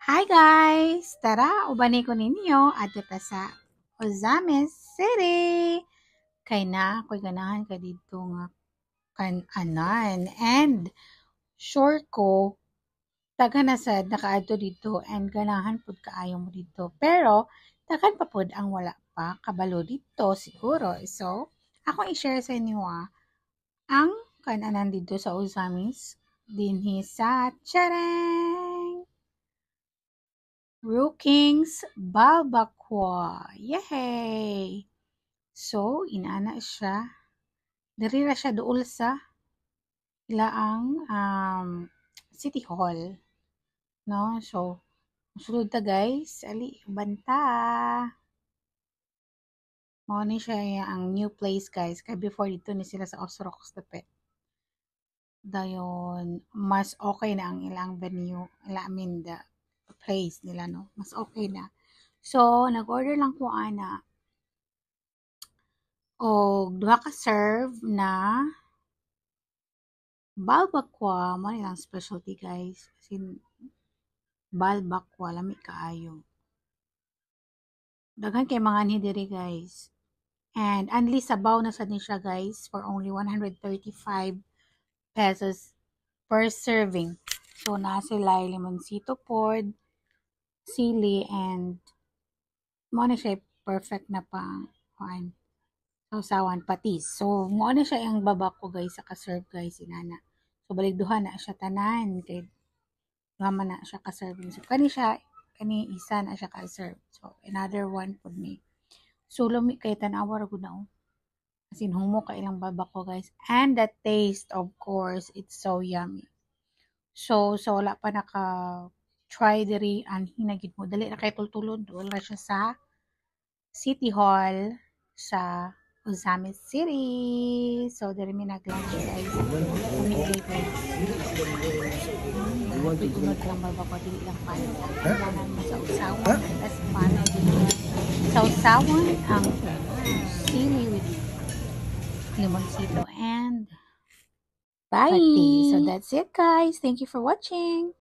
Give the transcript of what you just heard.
Hi guys! Tara, ubani ko ninyo at ito sa Ozames City. Kay na, ako'y ganahan ka dito nga kan-anan. And sure ko, daghan na sad nakaadto dito and ganahan pud kaayo mo dito. Pero, daghan pa pud ang wala pa kabalo dito siguro. So, ako i-share sa inyo ang kan-anan dito sa Ozames dinhi sa Charang! Brookings Balbaqua. Yay! So, inaana siya. Diri ra siya duol sa ilaang City Hall. No? So, sulod ta guys. Ali, banta. Mao ni siya ang new place guys. Kaya before dito ni sila sa Osrox Dapet. Dayon, mas okay na ang ilang venue. I mean, the place nila, no? Mas okay na. So, nag-order lang ko ana o duha ka serve na balbaqua. Mo nilang specialty guys. As in, balbaqua, lami kaayo. Daghan kay mga ni diri guys. And only sabaw na sad ni siya guys for only 135 pesos per serving. So, na sila limoncito pod, sili, and mo na siya perfect na pang sausawan patis. So, mo na siya ang babako guys sa ka-serve guys inana. So, baligduha na siya tanan kay duha na siya ka-serving. So, kani isa na siya ka-serve. So, another one pud ni. So, lumi kay tanawa ra gud na. As in, humo ka ilang babako guys. And the taste, of course, it's so yummy. So wala pa naka-try diri ang hinagid mo. Dali na kay tultulod. Doon ra siya sa City Hall sa Ozames City. So, diri mi nag-lunch guys. Pamigay guys. Tunod lang babako. Dili lang paano. Kailangan mo sa usawan. Tapos paano sa usawan ang sili with limoncito and bye. So that's it guys. Thank you for watching.